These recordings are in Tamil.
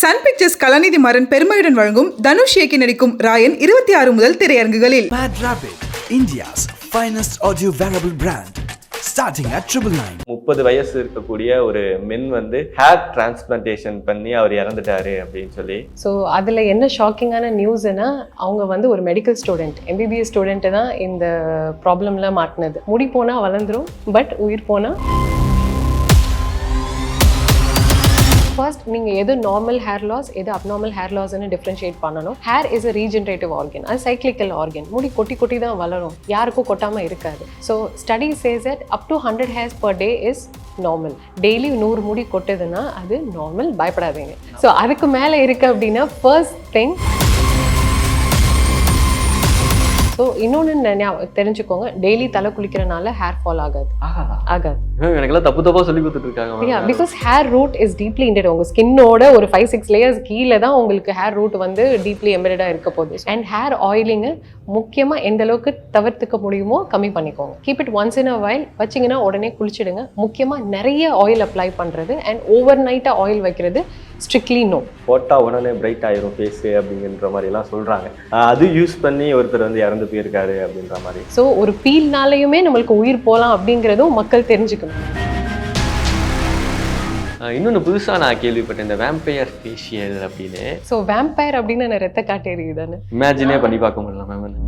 சன் பிக்சர்ஸ் கலாநிதி மாறன் பெருமையுடன் வழங்கும் தனுஷ் இயக்கி நடிக்கும் ராயன் 26 முதல் திரையரங்குகளில். Mad Rapid, India's finest audio wearable brand, starting at 999. 30 வயசு இருக்கக்கூடிய ஒரு மென் வந்து ஹேர் டிரான்ஸ்பிளான்டேஷன் பண்ணி அவர் இறந்துட்டாரு அப்படின்னு சொல்லி. ஸோ அதில் என்ன ஷாக்கிங்கான நியூஸ்னா, அவங்க வந்து ஒரு மெடிக்கல் ஸ்டூடெண்ட், எம்பிபிஎஸ் ஸ்டூடெண்ட்டு தான் இந்த ப்ராப்ளமில் மாட்டினது. முடி போனால் வளர்ந்துரும், பட் உயிர் போனால். ஃபர்ஸ்ட் நீங்கள் எது நார்மல் ஹேர் லாஸ், எது அப்நார்மல் ஹேர் லாஸ்ன்னு டிஃப்ரென்ஷியேட் பண்ணணும். Hair is a regenerative organ, அது சைக்ளிக்கல் ஆர்கன். முடி கொட்டி கொட்டி தான் வளரும், யாருக்கும் கொட்டாமல் இருக்காது. So study says that up to 100 hairs per day is normal. Daily 100 முடி கொட்டுதுன்னா அது நார்மல், பயப்படாதீங்க. ஸோ அதுக்கு மேலே இருக்குது அப்படின்னா ஃபர்ஸ்ட் திங். ஸோ இன்னொன்று தெரிஞ்சுக்கோங்க, டெய்லி தலை குளிக்கிறனால ஹேர் ஃபால் ஆகாது. எனக்கெல்லாம் தப்பு சொல்லி கொடுத்துட்டு இருக்காங்க. Because hair root is deeply embedded. உங்க ஸ்கின்னோட ஒரு 5-6 லேயர்ஸ் கீழே தான் உங்களுக்கு ஹேர் ரூட் வந்து டீப்லி எம்பெடடாக இருக்க போகுது. அண்ட் ஹேர் ஆயிலிங்கு முக்கியமாக எந்த அளவுக்கு தவிர்த்துக்க முடியுமோ கம்மி பண்ணிக்கோங்க. Keep it once in a while. வச்சிங்கன்னா உடனே குளிச்சிடுங்க. முக்கியமாக நிறைய ஆயில் அப்ளை பண்ணுறது அண்ட் ஓவர் நைட்டாக ஆயில் வைக்கிறது ஸ்ட்ரிக்ட்லி நோ. போட்டால் உடனே பிரைட் ஆயிரும் ஃபேஸு அப்படிங்கிற மாதிரிலாம் சொல்கிறாங்க. அது யூஸ் பண்ணி ஒருத்தர் வந்து இறந்து போயிருக்காரு அப்படின்ற மாதிரி. ஸோ ஒரு பீல்னாலையுமே நம்மளுக்கு உயிர் போகலாம் அப்படிங்கிறதும் மக்கள் தெரிஞ்சுக்கணும். இன்னொன்று புதுசாக நான் கேள்விப்பட்டேன், இந்த வேம்பயர் ஃபேஷியல் அப்படின்னு. ஸோ வேம்பயர் அப்படின்னு நான் ரத்த காட்டேரி தானே இமேஜினே பண்ணி பார்க்க முடியல மேம்.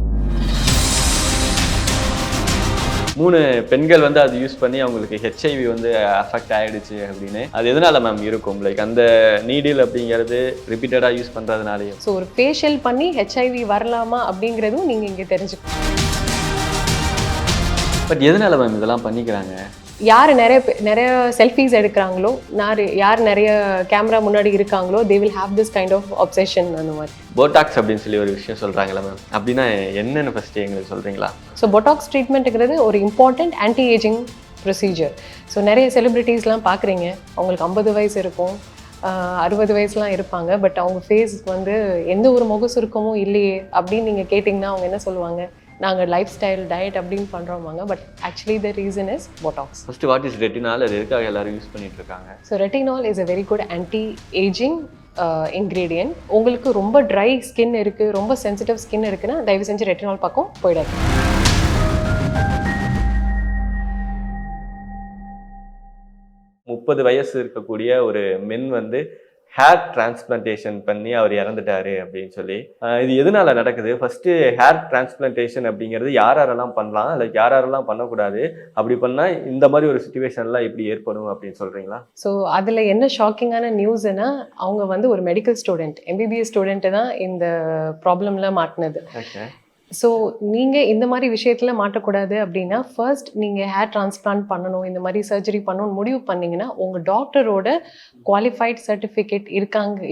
3 பெண்கள் வந்து அது யூஸ் பண்ணி அவங்களுக்கு ஹெச்ஐவி வந்து அஃபெக்ட் ஆகிடுச்சு அப்படின்னு. அது எதனால மேம் இருக்கும்? லைக் அந்த நீடில் அப்படிங்கிறது ரிப்பீட்டடாக யூஸ் பண்ணுறதுனாலேயும். ஸோ ஒரு ஃபேஷியல் பண்ணி ஹெச்ஐவி வரலாமா அப்படிங்கிறதும் நீங்கள் இங்கே தெரிஞ்சுக்கணும். பட் எதனால மேம் இதெல்லாம் பண்ணிக்கிறாங்க? யார் நிறைய செல்ஃபீஸ் எடுக்கிறாங்களோ, யார் நிறைய கேமரா முன்னாடி இருக்காங்களோ, they will have this kind of obsession. அந்த மாதிரி போட்டாக்ஸ் அப்படின்னு சொல்லி ஒரு விஷயம் சொல்கிறாங்களா மேம்? அப்படின்னா என்னென்னு ஃபஸ்ட்டு எங்களுக்கு சொல்கிறீங்களா? ஸோ போட்டாக்ஸ் ட்ரீட்மெண்ட்டுங்கிறது ஒரு important anti ageing procedure. So நிறைய செலிப்ரிட்டிஸ்லாம் பார்க்குறீங்க, அவங்களுக்கு 50 வயசு இருக்கும், 60 வயசுலாம் இருப்பாங்க. பட் அவங்க ஃபேஸ் வந்து எந்த ஒரு முக சுருக்கமும் இல்லையே அப்படின்னு நீங்கள் கேட்டிங்கன்னா அவங்க என்ன சொல்லுவாங்க? நாங்கள் லைஃப் ஸ்டைல் டயட் அப்படின்னு பண்ணுறோமாங்க. But actually the reason is Botox. First what is retinol? அது எதுக்காக எல்லாரும் யூஸ் பண்ணிட்டு இருக்காங்க? So retinol is a very good anti ageing ingredient. உங்களுக்கு ரொம்ப ட்ரை ஸ்கின் இருக்குது, ரொம்ப சென்சிட்டிவ் ஸ்கின் இருக்குன்னா தயவு செஞ்சு ரெட்டினால் பக்கம் போயிடாது. 30 வயசு இருக்கக்கூடிய ஒரு மென் வந்து ஹேர் டிரான்ஸ்பிளான்டேஷன் பண்ணி அவர் இறந்துட்டாரு அப்படின்னு சொல்லி. இது எதனால நடக்குது? ஃபர்ஸ்ட் ஹேர் டிரான்ஸ்பிளான்டேஷன் அப்படிங்கிறது யாரெல்லாம் பண்ணலாம், லைக் யாரெல்லாம் பண்ணக்கூடாது, அப்படி பண்ணால் இந்த மாதிரி ஒரு சுச்சுவேஷன்லாம் எப்படி ஏற்படும் அப்படின்னு சொல்றீங்களா? ஸோ அதில் என்ன ஷாக்கிங்கான நியூஸ்னா, அவங்க வந்து ஒரு மெடிக்கல் ஸ்டூடெண்ட், எம்பிபிஎஸ் ஸ்டூடெண்ட்டு தான் இந்த ப்ராப்ளமில் மாட்டினது. ஓகே. ஸோ நீங்கள் இந்த மாதிரி விஷயத்தில் மாட்டக்கூடாது அப்படின்னா, ஃபர்ஸ்ட் நீங்கள் ஹேர் டிரான்ஸ்பிளான்ட் பண்ணணும், இந்த மாதிரி சர்ஜரி பண்ணணும்னு முடிவு பண்ணிங்கன்னா உங்கள் டாக்டரோட குவாலிஃபைட் சர்டிஃபிகேட்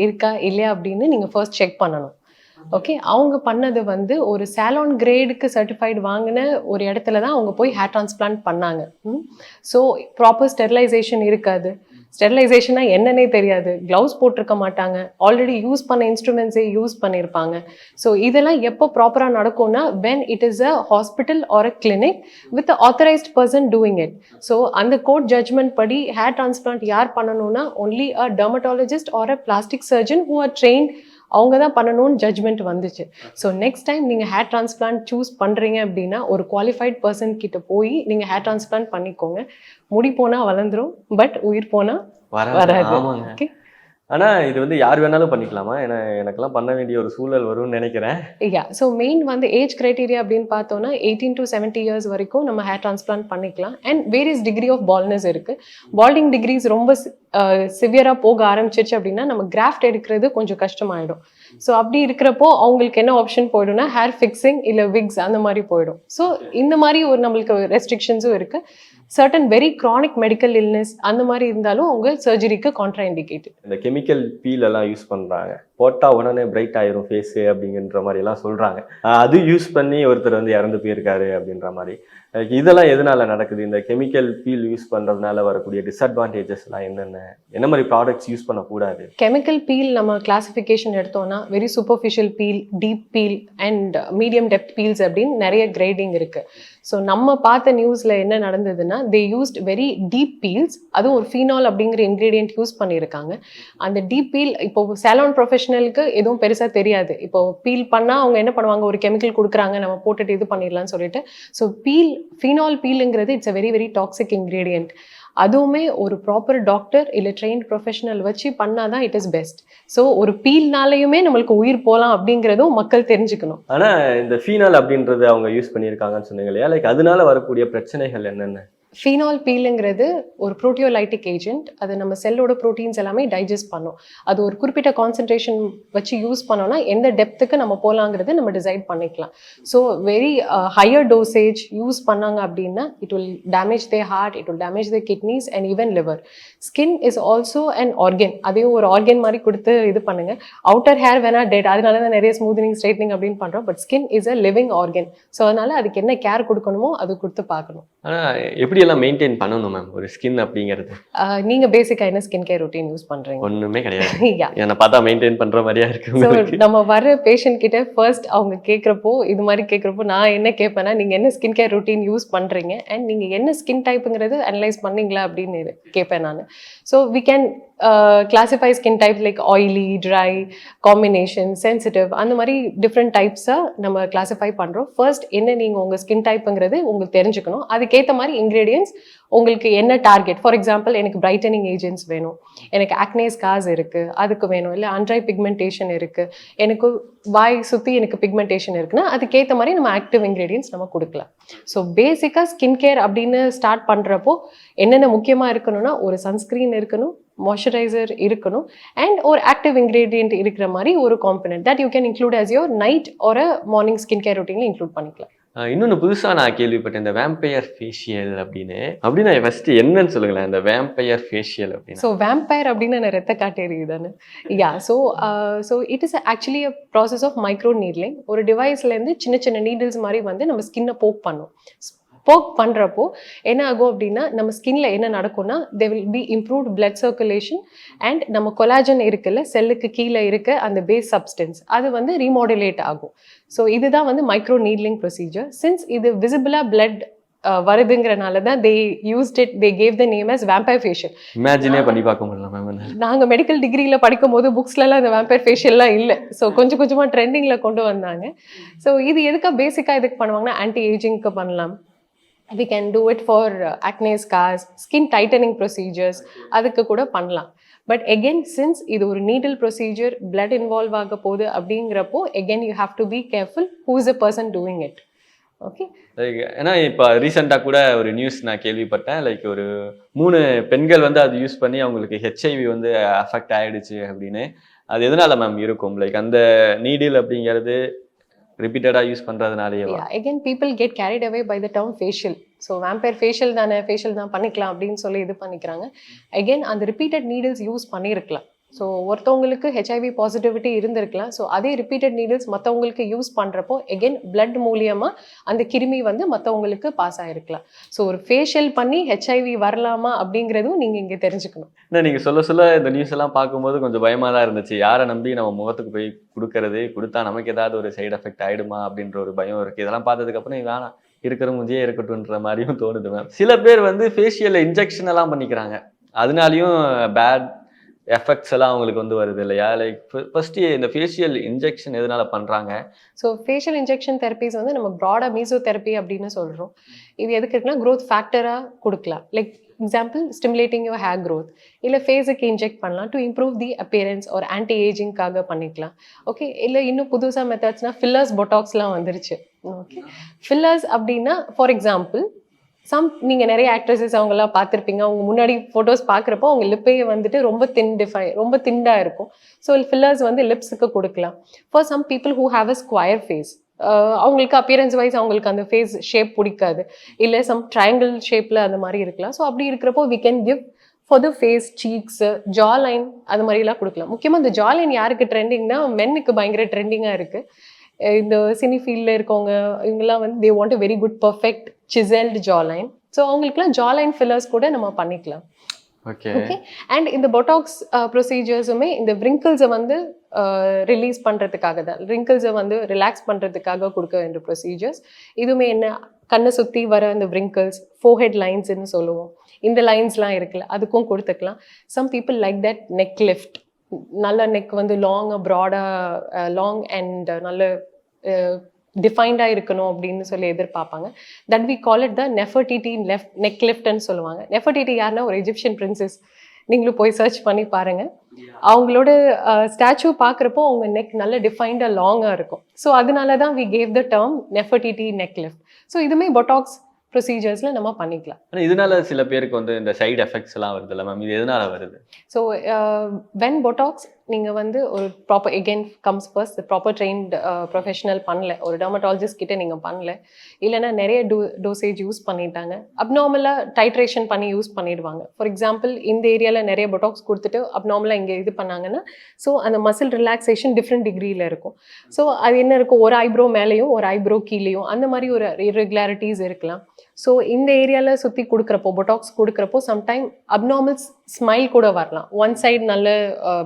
இருக்கா இல்லையா அப்படின்னு நீங்கள் ஃபர்ஸ்ட் செக் பண்ணணும். ஓகே, அவங்க பண்ணது வந்து ஒரு சாலான் கிரேடுக்கு சர்டிஃபைடு வாங்கின ஒரு இடத்துல தான் அவங்க போய் ஹேர் டிரான்ஸ்பிளான்ட் பண்ணாங்க. ஸோ ப்ராப்பர் ஸ்டெரிலைசேஷன் இருக்காது. ஸ்டெரிலைசேஷனா என்னன்னே தெரியாது, க்ளவுஸ் போட்டிருக்க மாட்டாங்க, ஆல்ரெடி யூஸ் பண்ண இன்ஸ்ட்ருமெண்ட்ஸே யூஸ் பண்ணியிருப்பாங்க. ஸோ இதெல்லாம் எப்போ ப்ராப்பராக நடக்கும்னா, when it is a hospital or a clinic with authorised person doing it. So அந்த கோர்ட் ஜட்ஜ்மெண்ட் படி ஹேர் டிரான்ஸ்பிளான்ட் யார் பண்ணணும்னா only a dermatologist or a plastic surgeon who are trained, அவங்க தான் பண்ணணும்னு ஜட்ஜ்மெண்ட் வந்துச்சு. ஸோ நெக்ஸ்ட் டைம் நீங்கள் ஹேர் டிரான்ஸ்பிளான்ட் சூஸ் பண்ணுறீங்க அப்படின்னா ஒரு குவாலிஃபைட் பர்சன் கிட்ட போய் நீங்கள் ஹேர் டிரான்ஸ்பிளான்ட் பண்ணிக்கோங்க. முடி போனால் வளர்ந்துரும், பட் உயிர் போனால் வராது. ஓகே. ஆனால் இது வந்து யார் வேணாலும் பண்ணிக்கலாமா? ஏன்னா எனக்கெல்லாம் பண்ண வேண்டிய ஒரு சூழல் வரும்னு நினைக்கிறேன். யா, ஸோ மெயின் வந்து ஏஜ் கிரைட்டீரியா அப்படின்னு பார்த்தோன்னா 18 to 70 இயர்ஸ் வரைக்கும் நம்ம ஹேர் டிரான்ஸ்பிளான்ட் பண்ணிக்கலாம். And various degree of baldness இருக்குது. பால்டிங் டிகிரிஸ் ரொம்ப சிவியராக போக ஆரம்பிச்சிருச்சு அப்படின்னா நம்ம கிராஃப்ட் எடுக்கிறது கொஞ்சம் கஷ்டமாயிடும். ஸோ அப்படி இருக்கிறப்போ அவங்களுக்கு என்ன ஆப்ஷன் போய்டும்னா ஹேர் ஃபிக்ஸிங் இல்லை விக்ஸ் அந்த மாதிரி போயிடும். ஸோ இந்த மாதிரி ஒரு நம்மளுக்கு ரெஸ்ட்ரிக்ஷன்ஸும் இருக்குது. Certain very chronic medical illness அந்த மாதிரி இருந்தாலும் அவங்க சர்ஜரிக்கு கான்ட்ரா இண்டிகேட்டட். இந்த கெமிக்கல் பீல் எல்லாம் யூஸ் பண்ணுறாங்க, போட்டால் உடனே பிரைட் ஆயிரும் ஃபேஸு அப்படிங்கிற மாதிரிலாம் சொல்கிறாங்க. அது யூஸ் பண்ணி ஒருத்தர் வந்து இறந்து போயிருக்காரு அப்படின்ற மாதிரி. இதெல்லாம் எதனால நடக்குது? இந்த கெமிக்கல் பீல் யூஸ் பண்ணுறதுனால வரக்கூடிய டிஸ்அட்வான்டேஜஸ்லாம் என்ன மாதிரி ப்ராடக்ட்ஸ் யூஸ் பண்ணக்கூடாது? கெமிக்கல் பீல் நம்ம கிளாசிஃபிகேஷன் எடுத்தோம்னா very superficial peel, deep peel and medium depth peels அப்படின்னு நிறைய கிரேடிங் இருக்கு. ஸோ நம்ம பார்த்த நியூஸில் என்ன நடந்ததுன்னா தே யூஸ்ட் வெரி டீப் பீல்ஸ், அதுவும் ஒரு ஃபீனால் அப்படிங்கிற இன்க்ரீடியன்ட் யூஸ் பண்ணியிருக்காங்க. அந்த டீப் பீல் இப்போ சேலூன் ப்ரொஃபஷனலுக்கு எதுவும் பெருசாக தெரியாது. இப்போ பீல் பண்ணால் அவங்க என்ன பண்ணுவாங்க, ஒரு கெமிக்கல் கொடுக்குறாங்க நம்ம போட்டுட்டு இது பண்ணிடலாம்னு சொல்லிட்டு. ஸோ ஃபீனால் பீலுங்கிறது it's a very very toxic ingredient. அதுவுமே ஒரு ப்ராப்பர் டாக்டர் இல்லை ட்ரெயின்ட் ப்ரொஃபஷனல் வச்சு பண்ணாதான் இட் இஸ் பெஸ்ட். ஸோ ஒரு பீல்னாலையுமே நம்மளுக்கு உயிர் போகலாம் அப்படிங்கிறதும் மக்கள் தெரிஞ்சுக்கணும். ஆனால் இந்த ஃபீனால் அப்படின்றது அவங்க யூஸ் பண்ணியிருக்காங்கன்னு சொன்னீங்க இல்லையா, லைக் அதனால வரக்கூடிய பிரச்சனைகள் என்னென்ன? ஃபீனால் பீலுங்கிறது ஒரு ப்ரோட்டியோலைட்டிக் ஏஜென்ட். அது நம்ம செல்லோட ப்ரோட்டீன்ஸ் எல்லாமே டைஜஸ்ட் பண்ணும். அது ஒரு குறிப்பிட்ட கான்சன்ட்ரேஷன் வச்சு யூஸ் பண்ணோம்னா எந்த டெப்த்துக்கு நம்ம போகலாங்கிறது நம்ம டிசைட் பண்ணிக்கலாம். So very higher dosage use பண்ணாங்க அப்படின்னா it will damage the heart, it will damage the kidneys and even liver. Skin is also an organ. அதையும் ஒரு ஆர்கன் மாதிரி கொடுத்து இது பண்ணுங்க. அவுட்டர் ஹேர் வேணா டெட், அதனால தான் நிறைய ஸ்மூத்னிங் ஸ்ட்ரைட்னிங் அப்படின்னு பண்ணுறோம். But skin is a living organ. So அதனால அதுக்கு என்ன கேர் கொடுக்கணுமோ அது கொடுத்து பார்க்கணும். ஆனால் எப்படி எல்லாம் மெயின்டைன் பண்ணணும் மேம் ஒரு ஸ்கின் அப்படிங்கிறது? நீங்க பேசிக்கா என்ன ஸ்கின் கேர் ரொட்டீன் யூஸ் பண்றீங்க? ஒண்ணுமே கிடையாது. என்னை பார்த்தா மெயின்டைன் பண்ற மாதிரியா இருக்கு. நம்ம வர பேஷண்ட் கிட்ட ஃபர்ஸ்ட் அவங்க கேட்குறப்போ இது மாதிரி கேட்குறப்போ நான் என்ன கேட்பேன்னா நீங்க என்ன ஸ்கின் கேர் ரொட்டீன் யூஸ் பண்றீங்க அண்ட் நீங்க என்ன ஸ்கின் டைப்புங்கிறது அனலைஸ் பண்ணீங்களா அப்படின்னு கேட்பேன் நான். So we can classify skin type like oily, dry, combination, sensitive, அந்த மாதிரி டிஃப்ரெண்ட் டைப்ஸாக நம்ம கிளாசிஃபை பண்ணுறோம். ஃபர்ஸ்ட் என்ன நீங்கள் உங்கள் ஸ்கின் டைப்புங்கிறது உங்களுக்கு தெரிஞ்சுக்கணும். அதுக்கேற்ற மாதிரி இன்க்ரீடியன்ஸ் உங்களுக்கு என்ன டார்கெட். ஃபார் எக்ஸாம்பிள் எனக்கு பிரைட்டனிங் ஏஜென்ட்ஸ் வேணும், எனக்கு ஆக்னே ஸ்கார்ஸ் இருக்குது அதுக்கு வேணும், இல்லை அன்ட்ரை பிக்மெண்டேஷன் இருக்குது, எனக்கு வாய் சுற்றி எனக்கு பிக்மெண்டேஷன் இருக்குன்னா அதுக்கேற்ற மாதிரி நம்ம ஆக்டிவ் இன்க்ரீடியன்ஸ் நம்ம கொடுக்கலாம். ஸோ பேசிக்காக ஸ்கின் கேர் அப்படின்னு ஸ்டார்ட் பண்ணுறப்போ என்னென்ன முக்கியமாக இருக்கணும்னா ஒரு சன்ஸ்க்ரீன் இருக்கணும், மாய்ஸ்சரைசர் இருக்கணும் அண்ட் ஒரு ஆக்டிவ் இன்க்ரீடியன்ட் இருக்கிற மாதிரி ஒரு component that you can include as your night ஒரு மார்னிங் ஸ்கின் கேர் ரொட்டீனில் இன்க்ளூட் பண்ணிக்கலாம். இன்னொன்று புதுசாக நான் கேள்விப்பட்டேன் இந்த வேம்பயர் ஃபேஷியல் அப்படின்னா ஃபர்ஸ்ட் என்னன்னு சொல்லுங்களேன் இந்த வேம்பயர் ஃபேஷியல் அப்படின்னு. ஸோ வேம்பயர் அப்படின்னு நான் ரத்த காட்டேரி தானே. Yeah so it is actually a process of micro needling. ஒரு டிவைஸ்லேருந்து சின்ன சின்ன நீடில்ஸ் மாதிரி வந்து நம்ம ஸ்கின்னை போக் பண்ணும். போக் பண்ணுறப்போ என்ன ஆகும் அப்படின்னா நம்ம ஸ்கின்ல என்ன நடக்கும்னா they will be improved blood circulation and நம்ம கொலாஜன் இருக்குல்ல செல்லுக்கு கீழே இருக்க அந்த பேஸ் சப்ஸ்டன்ஸ் அது வந்து ரீமாடுலேட் ஆகும். ஸோ இதுதான் வந்து மைக்ரோ நீட்லிங் ப்ரொசீஜர். சின்ஸ் இது விசிபிளா பிளட் வருதுங்கிறனால தான் they used it, they gave the name as vampire facial. Imagine பண்ணி பார்க்க முடியல மேம். நாங்கள் மெடிக்கல் டிகிரியில் படிக்கும் போது புக்ஸ்லலாம் இந்த வேம்பயர் ஃபேஷியல்லாம் இல்லை. ஸோ கொஞ்சம் கொஞ்சமாக ட்ரெண்டிங்கில் கொண்டு வந்தாங்க. ஸோ இது எதுக்காக பேசிக்காக எதுக்கு பண்ணுவாங்கன்னா ஆன்டி ஏஜிங்க்கு பண்ணலாம். We can do it for acne scars, skin tightening procedures, அதுக்கு கூட பண்ணலாம். பட் எகெயின் சின்ஸ் இது ஒரு நீடில் ப்ரொசீஜர், பிளட் இன்வால்வ் ஆக போகுது அப்படிங்கிறப்போ again you have to be careful who is a person doing it. Okay. ஏன்னா இப்போ ரீசெண்டாக கூட ஒரு நியூஸ் நான் கேள்விப்பட்டேன், லைக் ஒரு 3 பெண்கள் வந்து அது யூஸ் பண்ணி அவங்களுக்கு ஹெச்ஐவி வந்து அஃபெக்ட் ஆயிடுச்சு அப்படின்னு. அது எதனால மேம் இருக்கும்? லைக் அந்த நீடில் அப்படிங்கிறது ரிப்பீட்டடாக யூஸ் பண்ணுறதுனாலே again people get carried away by the term facial. So vampire facial தானே, ஃபேஷியல் தான் பண்ணிக்கலாம் அப்படின்னு சொல்லி இது பண்ணிக்கிறாங்க. அகெயின் அந்த ரிப்பீட்டட் நீடில்ஸ் யூஸ் பண்ணியிருக்கலாம். ஸோ ஒருத்தவங்களுக்கு ஹெச்ஐவி பாசிட்டிவிட்டி இருந்திருக்கலாம். ஸோ அதே ரிப்பீட்டட் நீடில்ஸ் மற்றவங்களுக்கு யூஸ் பண்ணுறப்போ எகெயின் பிளட் மூலியமாக அந்த கிருமி வந்து மற்றவங்களுக்கு பாஸ் ஆகிருக்கலாம். ஸோ ஒரு ஃபேஷியல் பண்ணி ஹெச்ஐவி வரலாமா அப்படிங்கிறதும் நீங்கள் இங்கே தெரிஞ்சுக்கணும். இல்லை நீங்கள் சொல்ல இந்த நியூஸ் எல்லாம் பார்க்கும்போது கொஞ்சம் பயமாக தான் இருந்துச்சு. யாரை நம்பி நம்ம முகத்துக்கு போய் கொடுத்தா நமக்கு ஏதாவது ஒரு சைடு எஃபெக்ட் ஆகிடுமா அப்படின்ற ஒரு பயம் இருக்குது. இதெல்லாம் பார்த்ததுக்கப்புறம் வேணாம் இருக்கிற முதியே இருக்கட்டும்ன்ற மாதிரியும் தோணுது மேம். சில பேர் வந்து ஃபேஷியலில் இன்ஜெக்ஷன் எல்லாம் பண்ணிக்கிறாங்க, அதனாலையும் பேட் எஃபெக்ட்ஸ் எல்லாம் அவங்களுக்கு வந்து வருது இல்லையா? லைக் ஃபர்ஸ்ட் இந்த ஃபேஷியல் இன்ஜெக்ஷன் எதனால பண்றாங்க? ஸோ ஃபேஷியல் இன்ஜெக்ஷன் தெரப்பிஸ் வந்து நம்ம ப்ராடாக மீசோதெரப்பி அப்படின்னு சொல்கிறோம். இது எதுக்கு இருக்குன்னா க்ரோத் ஃபேக்டராக கொடுக்கலாம். Like example stimulating your hair growth, இல்லை ஃபேஸுக்கு இன்ஜெக்ட் பண்ணலாம் டு இம்ப்ரூவ் தி அப்பியரன்ஸ் ஒரு ஆன்டி ஏஜிங்காக பண்ணிக்கலாம். ஓகே. இல்லை இன்னும் புதுசாக மெத்தட்ஸ்னால் ஃபில்லர்ஸ், பொட்டாக்ஸ்லாம் வந்துருச்சு. ஓகே. ஃபில்லர்ஸ் அப்படின்னா ஃபார் எக்ஸாம்பிள் நீங்கள் நிறைய ஆக்ட்ரஸஸ் அவங்கெல்லாம் பார்த்துருப்பீங்க. அவங்க முன்னாடி ஃபோட்டோஸ் பார்க்குறப்போ அவங்க லிப்பே வந்துட்டு ரொம்ப திண்டாக இருக்கும். ஸோ ஃபில்லர்ஸ் வந்து லிப்ஸுக்கு கொடுக்கலாம். For some people who have a square face, அவங்களுக்கு அப்பியரன்ஸ் வைஸ் அவங்களுக்கு அந்த ஃபேஸ் ஷேப் பிடிக்காது, இல்லை சம் ட்ரையாங்கிள் ஷேப்பில் அந்த மாதிரி இருக்கலாம். ஸோ அப்படி இருக்கிறப்போ we can give for the face, cheeks, jaw line அது மாதிரிலாம் கொடுக்கலாம். முக்கியமாக இந்த ஜா லைன் யாருக்கு ட்ரெண்டிங்னா மென்னுக்கு பயங்கர ட்ரெண்டிங்காக இருக்குது. இந்த சினி ஃபீல்டில் இருக்கவங்க இவங்கெல்லாம் வந்து they want a very good perfect chiselled jaw line. So அவங்களுக்குலாம் ஜா லைன் ஃபில்லர்ஸ் கூட நம்ம பண்ணிக்கலாம். ஓகே. அண்ட் இந்த பொட்டாக்ஸ் ப்ரொசீஜர்ஸுமே இந்த wrinkles-அ வந்து ரிலீஸ் பண்ணுறதுக்காக தான், wrinkles-அ வந்து ரிலாக்ஸ் பண்ணுறதுக்காக கொடுக்க வேண்டிய ப்ரொசீஜர்ஸ். இதுவுமே என்ன, கண்ணை சுற்றி வர இந்த wrinkles, forehead linesன்னு சொல்லுவோம், இந்த லைன்ஸ்லாம் இருக்குல்ல, அதுக்கும் கொடுத்துக்கலாம். Some people like that neck lift, நல்ல நெக் வந்து லாங்காக ப்ராடாக லாங் அண்ட் நல்ல டிஃபைன்டாக இருக்கணும் அப்படின்னு சொல்லி எதிர்பார்ப்பாங்க. That we call it the Nefertiti neck லிஃப்ட்னு சொல்லுவாங்க. நெஃபர்டிட்டி யாருன்னா ஒரு எஜிப்ஷியன் பிரின்சஸ், நீங்களும் போய் சர்ச் பண்ணி பாருங்க. அவங்களோட ஸ்டாச்சு பார்க்குறப்போ அவங்க நெக் நல்ல டிஃபைன்டாக லாங்காக இருக்கும். ஸோ அதனால தான் we gave the term Nefertiti neck lift. So இதுவுமே பொட்டாக்ஸ் ப்ரொசீஜர்ஸில் நம்ம பண்ணிக்கலாம். ஆனால் இதனால சில பேருக்கு வந்து இந்த சைடு எஃபெக்ட்ஸ் எல்லாம் வருது இல்லை மேம், இது எதனால வருது? ஸோ வென் பொட்டாக்ஸ் நீங்கள் வந்து ஒரு proper again comes first proper trained professional பண்ணல, ஒரு டெர்மட்டாலஜிஸ்ட் கிட்டே நீங்கள் பண்ணல, இல்லைன்னா நிறைய டோசேஜ் யூஸ் பண்ணிட்டாங்க, அப்நார்மலாக டைட்ரேஷன் பண்ணி யூஸ் பண்ணிடுவாங்க. ஃபார் எக்ஸாம்பிள் இந்த ஏரியாவில் நிறைய பொட்டாக்ஸ் கொடுத்துட்டு அப்நார்மலாக இங்கே இது பண்ணாங்கன்னா ஸோ அந்த மசில் ரிலாக்ஸேஷன் டிஃப்ரெண்ட் டிகிரியில் இருக்கும். ஸோ அது என்ன இருக்கும், ஒரு ஐப்ரோ மேலேயும் ஒரு ஐப்ரோ கீழேயும் அந்த மாதிரி ஒரு இர்ரெகுலாரிட்டிஸ் இருக்கலாம். ஸோ இந்த ஏரியாவில் சுற்றி கொடுக்குறப்போ பொட்டாக்ஸ் கொடுக்குறப்போ சம்டைம் அப்நார்மல் ஸ்மைல் கூட வரலாம். ஒன் சைடு நல்ல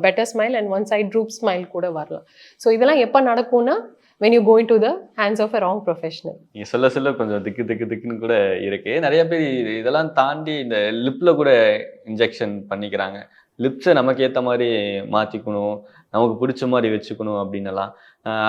better smile and one side troupe smile கூட வரலாம். ஸோ இதெல்லாம் எப்போ நடக்கும்னா when you go into the hands of a wrong professional. நீங்கள் சொல்ல கொஞ்சம் திக்குன்னு கூட இருக்கு. நிறைய பேர் இதெல்லாம் தாண்டி இந்த லிப்பில் கூட இன்ஜெக்ஷன் பண்ணிக்கிறாங்க. லிப்ஸை நமக்கு ஏற்ற மாதிரி மாற்றிக்கணும், நமக்கு பிடிச்ச மாதிரி வச்சுக்கணும் அப்படின்னலாம்.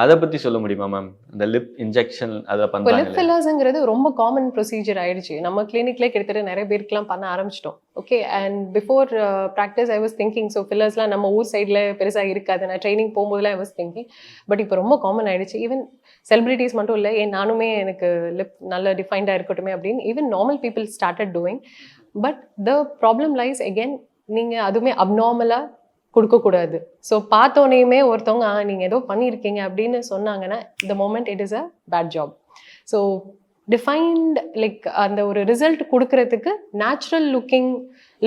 அதை பற்றி சொல்ல முடியுமா மேம்? இந்த லிப் இன்ஜெக்ஷன் அதை பண்ணுறாங்க. லிப் ஃபில்லர்ஸுங்கிறது ரொம்ப காமன் ப்ரொசீஜர் ஆயிடுச்சு. நம்ம கிளினிக்லேயே கிட்டத்தட்ட நிறைய பேருக்குலாம் பண்ண ஆரம்பிச்சிட்டோம். Okay, and before practice I was thinking so ஃபில்லர்ஸ்லாம் நம்ம ஊர் சைடில் பெருசாக இருக்காது. நான் ட்ரைனிங் போகும்போதுலாம் ஐ வாஸ் திங்கிங், பட் இப்போ ரொம்ப காமன் ஆயிடுச்சு. ஈவன் செலிபிரிட்டிஸ் மட்டும் இல்லை, நானுமே எனக்கு லிப் நல்ல டிஃபைன்டாக இருக்கட்டுமே அப்படின்னு even normal people started doing. But the problem lies again, நீங்கள் அதுவுமே அப்நார்மலாக கொடுக்கக்கூடாது. ஸோ பார்த்தோன்னே ஒருத்தவங்க நீங்கள் ஏதோ பண்ணியிருக்கீங்க அப்படின்னு சொன்னாங்கன்னா the moment it is a bad job. So defined like அந்த ஒரு ரிசல்ட் கொடுக்கறதுக்கு நேச்சுரல் லுக்கிங்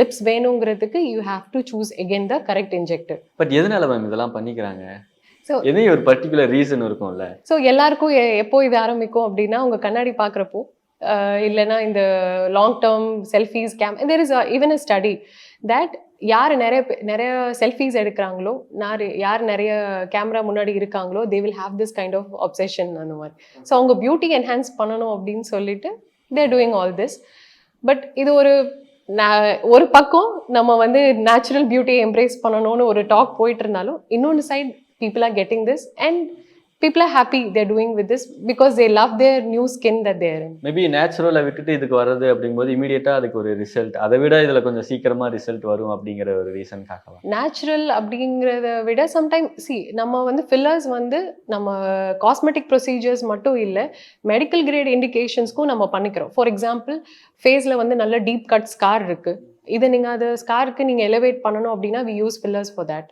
லிப்ஸ் வேணுங்கிறதுக்கு you have to choose again the correct injector. But எதனால மேம் இதெல்லாம் பண்ணிக்கிறாங்க? ஸோ எதையும் ஒரு பர்டிகுலர் ரீசன் இருக்கும்ல. ஸோ எல்லாருக்கும் எப்போ இது ஆரம்பிக்கும் அப்படின்னா, உங்கள் கண்ணாடி பார்க்குறப்போ, இல்லைன்னா இந்த long term selfies there is even a study that யார் நிறைய செல்ஃபீஸ் எடுக்கிறாங்களோ, யார் நிறைய கேமரா முன்னாடி இருக்காங்களோ, they will have this kind of obsession அந்த மாதிரி. ஸோ அவங்க பியூட்டி என்ஹான்ஸ் பண்ணணும் அப்படின்னு சொல்லிட்டு they're doing all this. But இது ஒரு பக்கம் நம்ம வந்து நேச்சுரல் பியூட்டியை எம்ப்ரேஸ் பண்ணணும்னு ஒரு டாக் போயிட்டு இருந்தாலும், இன்னொன்று side people are getting this and people are happy they're doing with this because they love their new skin that they're in. Maybe நேச்சுரலை விட்டுட்டு இதுக்கு வர்றது அப்படிங்கும்போது இமீடியட்டாக அதுக்கு ஒரு ரிசல்ட், அதை விட இதில் கொஞ்சம் சீக்கிரமாக ரிசல்ட் வரும் அப்படிங்கிற ஒரு ரீசன்காகவா? நேச்சுரல் அப்படிங்கிறத விட சம்டைம் நம்ம வந்து ஃபில்லர்ஸ் வந்து நம்ம காஸ்மெட்டிக் ப்ரொசீஜர்ஸ் மட்டும் இல்லை, மெடிக்கல் கிரேட் இண்டிகேஷன்ஸ்க்கும் நம்ம பண்ணிக்கிறோம். ஃபார் எக்ஸாம்பிள் ஃபேஸில் வந்து நல்ல டீப் கட் ஸ்கார் இருக்குது, இதை நீங்கள் அது ஸ்காருக்கு நீங்கள் எலிவேட் பண்ணணும் அப்படின்னா we use fillers for that.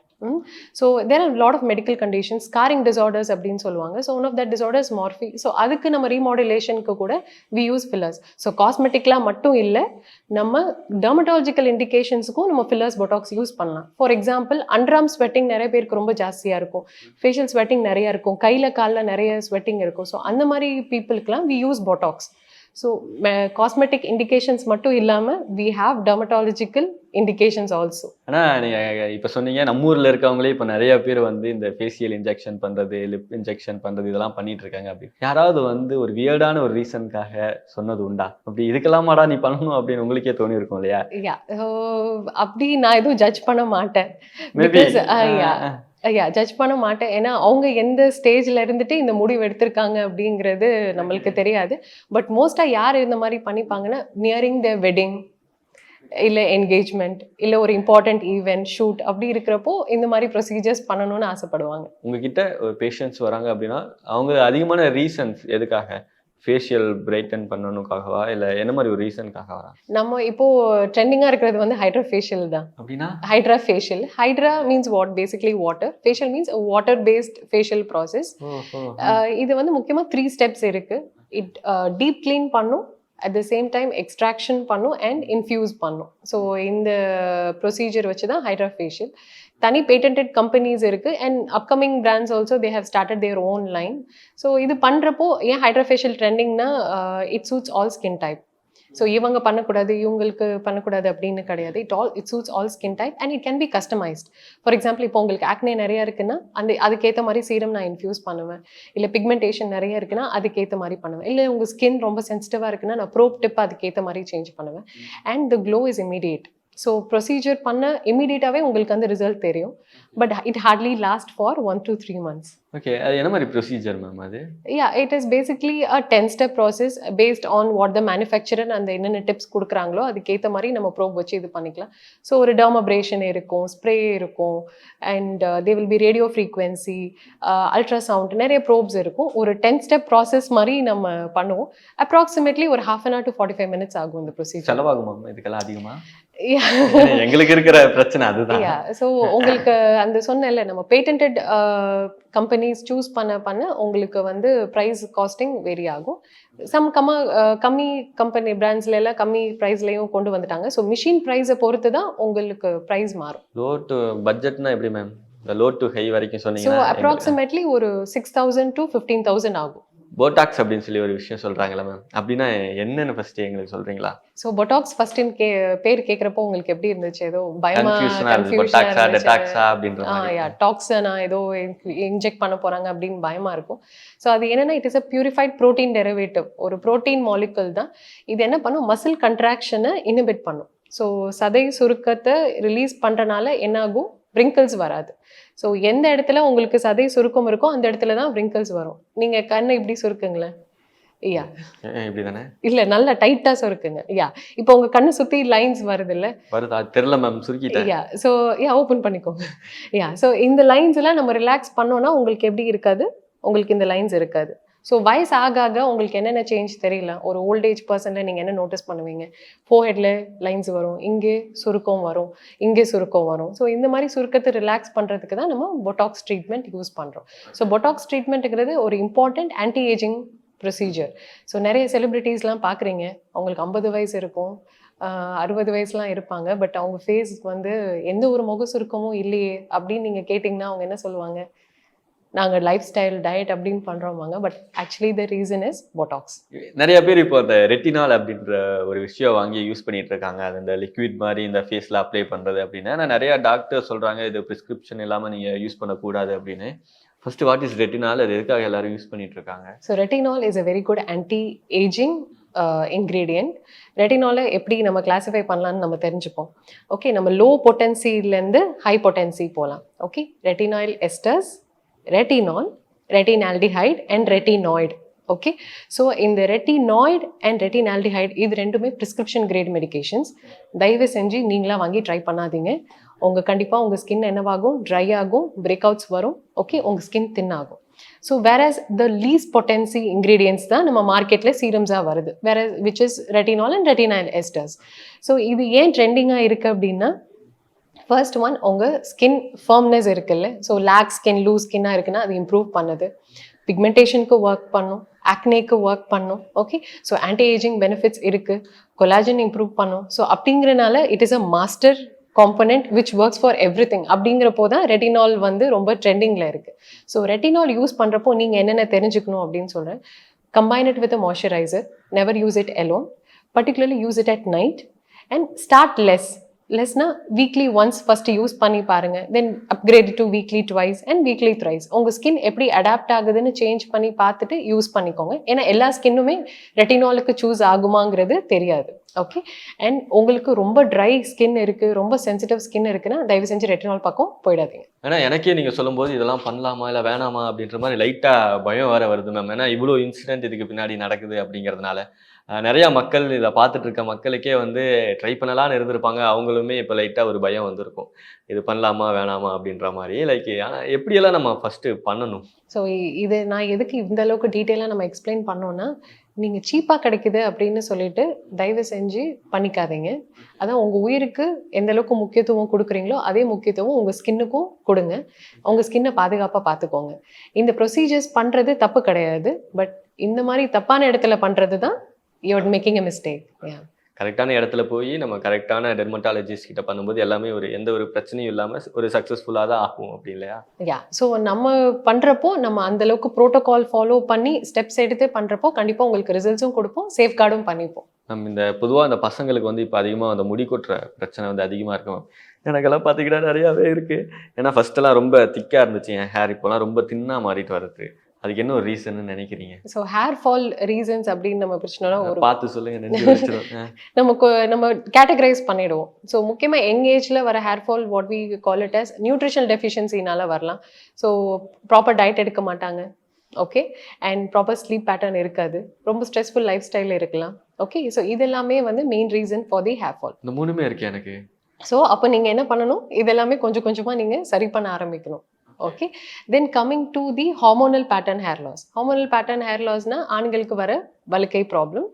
So there are a lot of medical conditions, scarring disorders அப்படின்னு சொல்லுவாங்க. So one of that disorder is morphe. So அதுக்கு நம்ம ரீமாடுலேஷனுக்கு கூட we use fillers. So காஸ்மெட்டிக்லாம் மட்டும் இல்லை, நம்ம டெர்மட்டாலஜிக்கல் இண்டிகேஷன்ஸுக்கும் நம்ம ஃபில்லர்ஸ் பொட்டாக்ஸ் யூஸ் பண்ணலாம். ஃபார் எக்ஸாம்பிள் அண்டர்ஆர்ம் ஸ்வெட்டிங் நிறைய பேருக்கு ரொம்ப ஜாஸ்தியாக இருக்கும், ஃபேஷியல் ஸ்வெட்டிங் நிறையா இருக்கும், கையில் காலில் நிறைய ஸ்வெட்டிங் இருக்கும். ஸோ அந்த மாதிரி பீப்புளுக்குலாம் we use Botox. So cosmetic indications மட்டும் இல்லாமல் we have dermatological indications also. ஆனால் நீங்கள் இப்போ சொன்னீங்க நம்ம ஊரில் இருக்கவங்களே இப்போ நிறைய பேர் வந்து இந்த ஃபேஷியல் இன்ஜெக்ஷன் பண்ணுறது, லிப் இன்ஜெக்ஷன் பண்ணுறது இதெல்லாம் பண்ணிட்டு இருக்காங்க. அப்படி யாராவது வந்து ஒரு வியர்டான ஒரு ரீசனுக்காக சொன்னது உண்டா? அப்படி இதுக்கெல்லாமாடா நீ பண்ணணும் அப்படின்னு உங்களுக்கே தோணி இருக்கும் இல்லையா? அப்படி நான் எதுவும் ஜட்ஜ் பண்ண மாட்டேன். ஜட்ஜ் பண்ண மாட்டேன். ஏன்னா அவங்க எந்த ஸ்டேஜில் இருந்துட்டு இந்த முடிவு எடுத்திருக்காங்க அப்படிங்கிறது நம்மளுக்கு தெரியாது. பட் மோஸ்ட்டாக யார் இந்த மாதிரி பண்ணிப்பாங்கன்னா, நியரிங் த வெட்டிங் இல்லை என்கேஜ்மெண்ட் இல்லை ஒரு இம்பார்ட்டன்ட் ஈவெண்ட் ஷூட் அப்படி இருக்கிறப்போ இந்த மாதிரி ப்ரொசீஜர்ஸ் பண்ணணும்னு ஆசைப்படுவாங்க. உங்ககிட்ட ஒரு பேஷண்ட்ஸ் வராங்க அப்படின்னா அவங்க அதிகமான ரீசன்ஸ் எதுக்காக? ஃபேஷியல் பிரைட்டன் பண்ணணுக்காகவா இல்லை என்ன மாதிரி ஒரு ரீசனுக்காக வரா? நம்ம இப்போ ட்ரெண்டிங்காக இருக்கிறது வந்து ஹைட்ரா ஃபேஷியல் தான். அப்படின்னா hydra facial, hydra means what, basically water, facial means water based facial process. இது வந்து முக்கியமாக 3 ஸ்டெப்ஸ் இருக்கு. டீப் கிளீன் பண்ணும், at the same time extraction பண்ணும் அண்ட் இன்ஃப்யூஸ் பண்ணும். ஸோ இந்த ப்ரொசீஜர் வச்சு தான் ஹைட்ரா ஃபேஷியல். தனி பேட்டன்டட் கம்பெனிஸ் இருக்குது and upcoming brands also they have started their own line. So இது பண்ணுறப்போ ஏன் ஹைட்ரா ஃபேஷியல் ட்ரெண்டிங்னா it suits all skin type. So இவங்க பண்ணக்கூடாது இவங்களுக்கு பண்ணக்கூடாது அப்படின்னு கிடையாது. It suits all skin type and it can be customised. For example இப்போ உங்களுக்கு ஆக்னே நிறையா இருக்குன்னா அதுக்கேற்ற மாதிரி சீரம் நான் இன்ஃப்யூஸ் பண்ணுவேன். இல்லை பிக்மெண்டேஷன் நிறைய இருக்குன்னா அதுக்கேற்ற மாதிரி பண்ணுவேன். இல்லை உங்கள் ஸ்கின் ரொம்ப சென்சிட்டிவாக இருக்குன்னா நான் ப்ரோப் டிப் அதுக்கேற்ற மாதிரி சேஞ்ச் பண்ணுவேன். And the glow is immediate. So procedure பண்ண இமீடியட்டாகவே உங்களுக்கு அந்த ரிசல்ட் தெரியும். But it hardly last for 1 to 3 months. Okay, அது என்ன மாதிரி ப்ரொசீஜர் மேம் அது? It is basically a 10-step process based on what the manufacturer and என்னென்ன டிப்ஸ் கொடுக்குறாங்களோ அதுக்கேற்ற மாதிரி நம்ம ப்ரோப் வச்சு இது பண்ணிக்கலாம். ஸோ ஒரு டெர்மபிரேஷன் இருக்கும், ஸ்ப்ரே இருக்கும், and they will be radio frequency, ultrasound, நிறைய ப்ரோப்ஸ் இருக்கும். ஒரு 10-ஸ்டெப் ப்ராசஸ் மாதிரி நம்ம பண்ணுவோம். அப்ராக்சிமேட்லி ஒரு 1/2 hour to 45 minutes ஆகும் இந்த ப்ரொசீஜர். செலவாகுமா இதுக்கெல்லாம் அதிகமா? எங்களுக்கு இருக்கிற பிரச்சனை அதுதான். ஸோ உங்களுக்கு அந்த சொன்னேன்ல நம்ம பேட்டன்டட் கம்பெனிஸ் சூஸ் பண்ண உங்களுக்கு வந்து ப்ரைஸ் காஸ்டிங் வேரி ஆகும். கம்மி கம்பெனி பிராண்ட்ஸ்ல எல்லாம் கம்மி ப்ரைஸ்லையும் கொண்டு வந்துட்டாங்க. ஸோ மிஷின் ப்ரைஸை பொறுத்து தான் உங்களுக்கு ப்ரைஸ் மாறும். லோ டு பட்ஜெட்னா எப்படி மேம்? லோ டு ஹை வரைக்கும் ஸோ சொன்னீங்கன்னா அப்ராக்சிமேட்லி ஒரு 6,000 to 15,000 ஆகும். போட்டாக்ஸ் அப்படின்னு சொல்லி ஒரு விஷயம் சொல்றாங்களா மேம்? அப்படின்னா என்னன்னு ஃபர்ஸ்ட் எங்களுக்கு சொல்றீங்களா? ஸோ பொட்டாக்ஸ் ஃபர்ஸ்ட் பேர் கேட்குறப்போ உங்களுக்கு எப்படி இருந்துச்சு? ஏதோ பயமா, கன்ஃபியூஷனா இருந்துச்சு. பொட்டாக்ஸா டெட்டாக்ஸா அப்படின்ற மாதிரி. டாக்ஸனா ஏதோ இன்ஜெக்ட் பண்ண போறாங்க அப்படின்னு பயமா இருக்கும். ஸோ அது என்னன்னா it is a purified protein derivative. ஒரு ப்ரோட்டீன் மாலிகுல் தான். இது என்ன பண்ணும்? மசில் கண்ட்ராக்ஷனை இனிபிட் பண்ணும். ஸோ சதை சுருக்கத்தை ரிலீஸ் பண்றனால என்ன ஆகும்? wrinkles வராது. ஸோ எந்த இடத்துல உங்களுக்கு சதை சுருக்கம் இருக்கோ அந்த இடத்துல தான் wrinkles வரும். நீங்க கண்ணை இப்படி சுருக்குங்களேன். இப்படிதானே? இல்ல நல்லா டைட்டா சுருக்குங்க. இப்போ உங்க கண்ணு சுத்தி லைன்ஸ் வருது இல்ல? வருதா? தெரியல மேம், சுருக்கிட்டேன். ஸோ ஓப்பன் பண்ணிக்கோங்க. ஸோ இந்த லைன்ஸ் எல்லாம் நம்ம ரிலாக்ஸ் பண்ணோம்னா உங்களுக்கு எப்படி இருக்காது? உங்களுக்கு இந்த லைன்ஸ் இருக்காது. ஸோ வயசு ஆக ஆக உங்களுக்கு என்னென்ன சேஞ்ச் தெரியல. ஒரு ஓல்டேஜ் பர்சனில் நீங்கள் என்ன நோட்டீஸ் பண்ணுவீங்க? ஃபோர்ஹெட்டில் லைன்ஸ் வரும், இங்கே சுருக்கம் வரும், இங்கே சுருக்கம் வரும். ஸோ இந்த மாதிரி சுருக்கத்தை ரிலாக்ஸ் பண்ணுறதுக்கு தான் நம்ம பொட்டாக்ஸ் ட்ரீட்மெண்ட் யூஸ் பண்ணுறோம். ஸோ பொட்டாக்ஸ் ட்ரீட்மெண்ட்டுங்கிறது ஒரு important anti ageing procedure. So நிறைய செலிப்ரிட்டிஸ்லாம் பார்க்குறீங்க, அவங்களுக்கு 50 வயசு இருக்கும், 60 வயசுலாம் இருப்பாங்க. பட் அவங்க ஃபேஸ் வந்து எந்த ஒரு முக சுருக்கமும் இல்லையே அப்படின்னு நீங்கள் கேட்டிங்கன்னா அவங்க என்ன சொல்லுவாங்க? நாங்கள் லைஃப் ஸ்டைல் டயட் அப்படின்னு பண்ணுறோமாங்க. But actually the reason is botox. நிறைய பேர் இப்போ அந்த ரெட்டினால் அப்படின்ற ஒரு விஷயம் வாங்கி யூஸ் பண்ணிட்டு இருக்காங்க. அது இந்த லிக்விட் மாதிரி இந்த ஃபேஸில் அப்ளை பண்ணுறது அப்படின்னா. ஆனால் நிறைய டாக்டர் சொல்கிறாங்க இது ப்ரிஸ்கிரிப்ஷன் இல்லாமல் நீங்கள் யூஸ் பண்ணக்கூடாது அப்படின்னு. First what is retinol? அது எதுக்காக எல்லாரும் யூஸ் பண்ணிட்டு இருக்காங்க? So retinol is a very good anti ageing ingredient. ரெட்டினாலை எப்படி நம்ம கிளாஸிஃபை பண்ணலான்னு நம்ம தெரிஞ்சுப்போம். ஓகே, நம்ம லோ பொட்டன்சிலேருந்து ஹை பொட்டன்சி போகலாம். Okay, retinyl esters, retinol, retinaldehyde and retinoid. Okay, so இந்த ரெட்டினாய்டு அண்ட் ரெட்டினால்டிஹைட் இது ரெண்டுமே ப்ரிஸ்கிரிப்ஷன் கிரேட் மெடிகேஷன்ஸ். தயவு செஞ்சு நீங்களாக வாங்கி ட்ரை பண்ணாதீங்க. கண்டிப்பாக உங்கள் ஸ்கின் என்னவாகும்? ட்ரை ஆகும், பிரேக் அவுட்ஸ் வரும். ஓகே, உங்கள் ஸ்கின் தின் ஆகும். So whereas the least potency ingredients தான் நம்ம மார்க்கெட்டில் சீரம்ஸாக வருது, வேற which is retinal and retinal எஸ்டர்ஸ். So இது ஏன் ட்ரெண்டிங்காக இருக்குது அப்படின்னா, ஃபர்ஸ்ட் ஒன் உங்கள் ஸ்கின் ஃபர்ம்னஸ் இருக்குல்ல. ஸோ லேக் ஸ்கின், லூஸ் ஸ்கின்னாக இருக்குன்னா அது இம்ப்ரூவ் பண்ணுது. பிக்மெண்டேஷனுக்கு ஒர்க் பண்ணும், ஆக்னேக்கு ஒர்க் பண்ணும். Okay, so anti ageing benefits இருக்குது, கொலாஜன் இம்ப்ரூவ் பண்ணும். ஸோ அப்படிங்கிறனால it is a master component which works for every thing. அப்படிங்கிறப்போ தான் ரெட்டினால் வந்து ரொம்ப ட்ரெண்டிங்கில் இருக்குது. ஸோ ரெட்டினால் யூஸ் பண்ணுறப்போ நீங்கள் என்னென்ன தெரிஞ்சுக்கணும் அப்படின்னு சொல்கிறேன். Combine it with a moisturiser, never use it alone, particularly use it at night and start லெஸ்னா வீக்லி ஒன்ஸ் ஃபர்ஸ்ட் யூஸ் பண்ணி பாருங்க. Then upgrade to weekly twice and weekly thrice. உங்கள் ஸ்கின் எப்படி அடாப்ட் ஆகுதுன்னு சேஞ்ச் பண்ணி பார்த்துட்டு யூஸ் பண்ணிக்கோங்க. ஏன்னா எல்லா ஸ்கின்னுமே ரெட்டினாலுக்கு சூஸ் ஆகுமாங்கிறது தெரியாது. ஓகே, அண்ட் உங்களுக்கு ரொம்ப ட்ரை ஸ்கின் இருக்குது, ரொம்ப சென்சிட்டிவ் ஸ்கின் இருக்குன்னா தயவு செஞ்சு ரெட்டினால் பக்கம் போயிடாதீங்க. ஏன்னா எனக்கே நீங்கள் சொல்லும்போது இதெல்லாம் பண்ணலாமா இல்லை வேணாமா அப்படின்ற மாதிரி லைட்டாக பயம் வேறு வருது மேம். ஏன்னா இவ்வளோ இன்சிடென்ட் இதுக்கு பின்னாடி நடக்குது அப்படிங்கிறதுனால நிறையா மக்கள் இதை பார்த்துட்டு இருக்க மக்களுக்கே வந்து ட்ரை பண்ணலான்னு இருந்திருப்பாங்க. அவங்களுமே இப்போ லைட்டாக ஒரு பயம் வந்திருக்கும், இது பண்ணலாமா வேணாமா அப்படின்ற மாதிரி. லைக் ஆனால் எப்படியெல்லாம் நம்ம ஃபஸ்ட்டு பண்ணணும்? ஸோ இது நான் எதுக்கு இந்த அளவுக்கு டீட்டெயிலாக நம்ம எக்ஸ்பிளைன் பண்ணோன்னா, நீங்கள் சீப்பாக கிடைக்குது அப்படின்னு சொல்லிட்டு தயவு செஞ்சு பண்ணிக்காதீங்க. அதான் உங்கள் உயிருக்கு எந்த அளவுக்கு முக்கியத்துவம் கொடுக்குறீங்களோ அதே முக்கியத்துவம் உங்கள் ஸ்கின்னுக்கும் கொடுங்க. உங்கள் ஸ்கின்னை பாதுகாப்பாக பார்த்துக்கோங்க. இந்த ப்ரொசீஜர்ஸ் பண்ணுறது தப்பு கிடையாது. பட் இந்த மாதிரி தப்பான இடத்துல பண்ணுறது தான் you're making a mistake. Yeah. கரெக்டான இடத்துல போய் நம்ம கரெக்டான டெர்மட்டாலஜிஸ்ட் கிட்ட பண்ணும்போது எல்லாமே எந்த ஒரு பிரச்சனையும் இல்லாம ஒரு சக்ஸஸ்ஃபுல்லாக தான் ஆகும் அப்படி இல்லையா? யா, ஸோ நம்ம பண்ணுறப்போ நம்ம அந்த அளவுக்கு ப்ரோட்டோகால் ஃபாலோ பண்ணி ஸ்டெப்ஸ் எடுத்து பண்ணுறப்போ கண்டிப்பாக உங்களுக்கு ரிசல்ட்ஸும் கொடுப்போம், சேஃப்கார்டும் பண்ணிப்போம். நம்ம இந்த பொதுவாக அந்த பசங்களுக்கு இப்போ அதிகமாக அந்த முடி கொட்டுற பிரச்சனை அதிகமாக இருக்கும். எனக்கெல்லாம் பார்த்திங்கன்னா நிறையாவே இருக்குது. ஏன்னா ஃபர்ஸ்ட்டெல்லாம் ரொம்ப திக்காக இருந்துச்சு என் ஹேர், இப்போலாம் ரொம்ப தின்னாக மாறிட்டு வருது. அதுக்கு என்ன ஒரு ரீசன் நினைக்கிறீங்க? ஸோ ஹேர் ஃபால் ரீசன்ஸ் அப்படின்னு நம்ம பிரச்சனைனா ஒரு பார்த்து சொல்லுங்க. நம்ம கேட்டகரைஸ் பண்ணிடுவோம். ஸோ முக்கியமாக யங் ஏஜில் வர hair fall what we call it as nutritional டெஃபிஷியன்சினால வரலாம். ஸோ ப்ராப்பர் டயட் எடுக்க மாட்டாங்க, okay, and proper sleep pattern இருக்காது, ரொம்ப ஸ்ட்ரெஸ்ஃபுல் லைஃப் ஸ்டைல் இருக்கலாம், ஓகே. ஸோ இதெல்லாமே main reason for the hair fall. இந்த மூணுமே இருக்கு எனக்கு. ஸோ அப்போ நீங்கள் என்ன பண்ணணும், இதெல்லாமே கொஞ்சம் கொஞ்சமாக நீங்கள் சரி பண்ண ஆரம்பிக்கணும், okay. Then coming to the hormonal pattern hair loss. Hormonal pattern hair லாஸ்னா ஆண்களுக்கு வர வழுக்கை ப்ராப்ளம்.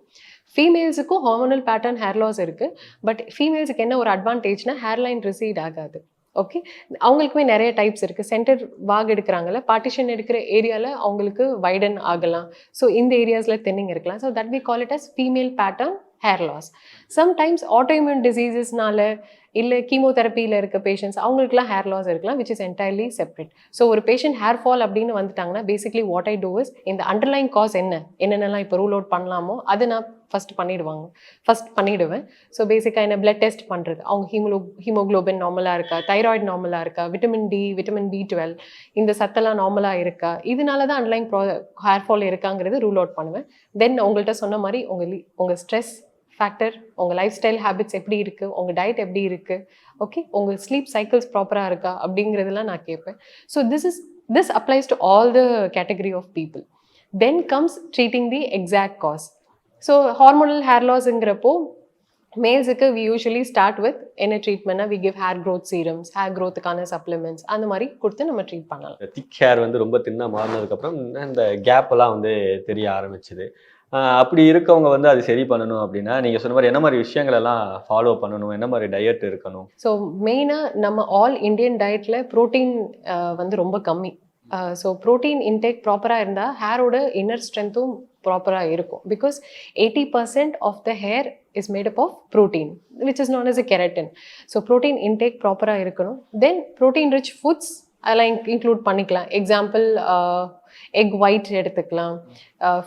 ஃபீமேல்ஸுக்கும் ஹார்மோனல் பேட்டர்ன் ஹேர் லாஸ் இருக்குது. பட் ஃபீமேல்ஸுக்கு என்ன ஒரு அட்வான்டேஜ்னா ஹேர்லைன் ரிசீட் ஆகாது, ஓகே. அவங்களுக்குமே நிறைய டைப்ஸ் இருக்குது. சென்டர் வாக் எடுக்கிறாங்கல்ல, பார்ட்டிஷன் எடுக்கிற ஏரியாவில் அவங்களுக்கு வைடன் ஆகலாம். ஸோ இந்த ஏரியாஸில் தென்னிங் இருக்கலாம். So that we call it as female pattern hair loss. Sometimes autoimmune டிசீசஸ்னால இல்லை கீமோதெரப்பியில் இருக்க பேஷண்ட்ஸ் அவங்களுக்குலாம் ஹேர் லாஸ் இருக்கலாம், which is entirely separate. So ஒரு பேஷண்ட் ஹேர் ஃபால் அப்படின்னு வந்துட்டாங்கன்னா basically what I do is இந்த அண்டர்லைன் காஸ் என்னென்னலாம் இப்போ ரூல் அவுட் பண்ணலாமோ அதை நான் ஃபஸ்ட் பண்ணிடுவேன். ஸோ பேசிக்காக என்ன பிளட் டெஸ்ட் பண்ணுறது, அவங்க ஹீமோக்ளோபின் நார்மலாக இருக்கா, தைராய்டு நார்மலாக இருக்கா, விட்டமின் டி, விட்டமின் B12 இந்த சத்தெல்லாம் நார்மலாக இருக்கா, இதனால தான் அண்டர்லைன் ஹேர் ஃபால் இருக்காங்கிறது ரூல் அவுட் பண்ணுவேன். தென் உங்கள்கிட்ட சொன்ன மாதிரி உங்கள் ஸ்ட்ரெஸ் ஃபேக்டர், உங்கள் லைஃப் ஸ்டைல் ஹேபிட்ஸ் எப்படி இருக்குது, உங்கள் டயட் எப்படி இருக்குது, ஓகே, உங்கள் ஸ்லீப் சைக்கிள்ஸ் ப்ராப்பராக இருக்கா அப்படிங்கிறதெல்லாம் நான் கேட்பேன். So this applies to all the category of people. Then comes treating the exact cause. So hormonal hair லாஸ்ங்கிறப்போ மேல்ஸுக்கு வி யூஸ்வலி ஸ்டார்ட் வித் என்ன ட்ரீட்மெண்ட்னா we give hair growth serums, hair க்ரோத்துக்கான சப்ளிமெண்ட்ஸ் அந்த மாதிரி கொடுத்து நம்ம ட்ரீட் பண்ணலாம். திக் ஹேர் ரொம்ப தின்னா மாறினதுக்கப்புறம் இந்த கேப்பெல்லாம் தெரிய ஆரம்பிச்சுது. அப்படி இருக்கவங்க அது சரி பண்ணணும் அப்படின்னா நீங்கள் சொன்ன மாதிரி என்ன மாதிரி விஷயங்கள் எல்லாம் ஃபாலோ பண்ணணும், என்ன மாதிரி டயட் இருக்கணும்? ஸோ மெயினாக நம்ம ஆல் இண்டியன் டயட்டில் ப்ரோட்டீன் ரொம்ப கம்மி. ஸோ ப்ரோட்டீன் இன்டேக் ப்ராப்பராக இருந்தால் ஹேரோட இன்னர் ஸ்ட்ரென்த்தும் ப்ராப்பராக இருக்கும். Because 80% of the hair is made up of protein which is not as a keratin. So protein intake ப்ராப்பராக இருக்கணும். தென் ப்ரோட்டீன் ரிச் ஃபுட்ஸ் அதெல்லாம் இன்க்ளூட் பண்ணிக்கலாம். எக்ஸாம்பிள் எக் ஒயிட் எடுத்துக்கலாம்,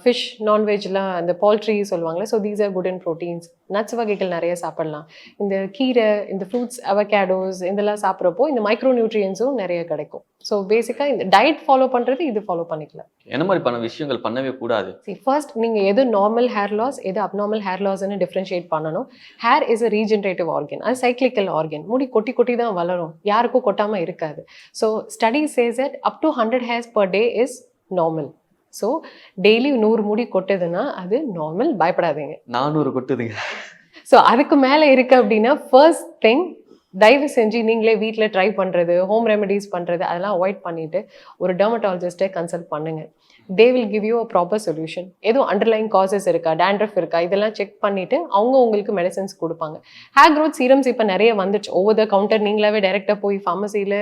ஃபிஷ், நான்வெஜ்லாம் அந்த பால்ட்ரி சொல்லுவாங்களே, so these are good in proteins. Nuts வகைகள் நிறைய சாப்பிடலாம். இந்த கீரை, இந்த ஃப்ரூட்ஸ், அவகேடோஸ் இதெல்லாம் சாப்பிட்றப்போ இந்த மைக்ரோ நியூட்ரியன்ஸும் நிறைய கிடைக்கும். ஸோ பேசிக்காக இந்த டயட் ஃபாலோ பண்ணுறது இது ஃபாலோ பண்ணிக்கலாம். என்ன மாதிரி விஷயங்கள் பண்ணவே கூடாது? ஃபர்ஸ்ட் நீங்கள் எது நார்மல் ஹேர் லாஸ் எது அப்நார்மல் ஹேர் லாஸ்ன்னு டிஃப்ரென்ஷியேட் பண்ணணும். Hair is a regenerative organ, அது சைக்ளிக்கல் ஆர்கன். முடி கொட்டி கொட்டி தான் வளரும், யாருக்கும் கொட்டாமல் இருக்காது. So study says that up to 100 hairs per day is normal. So daily 100 முடி கொட்டுதுன்னா அது நார்மல், பயப்படாதீங்க. 400 கொட்டுதுங்க. ஸோ அதுக்கு மேலே இருக்குது அப்படின்னா ஃபர்ஸ்ட் திங் தயவு செஞ்சு நீங்களே வீட்டில் ட்ரை பண்ணுறது, ஹோம் ரெமெடிஸ் பண்ணுறது அதெல்லாம் அவாய்ட் பண்ணிவிட்டு ஒரு டெர்மட்டாலஜிஸ்ட்டை கன்சல்ட் பண்ணுங்கள். They will give you a proper solution. எதுவும் அண்டர்லைன் காசஸ் இருக்கா, டேண்ட்ரஃப் இருக்கா, இதெல்லாம் செக் பண்ணிவிட்டு அவங்க உங்களுக்கு மெடிசன்ஸ் கொடுப்பாங்க. ஹேர் க்ரோத் சீரம்ஸ் இப்போ நிறைய வந்துடுச்சு. ஓவர் த கவுண்டர் நீங்களாவே டைரெக்டாக போய் ஃபார்மசியில்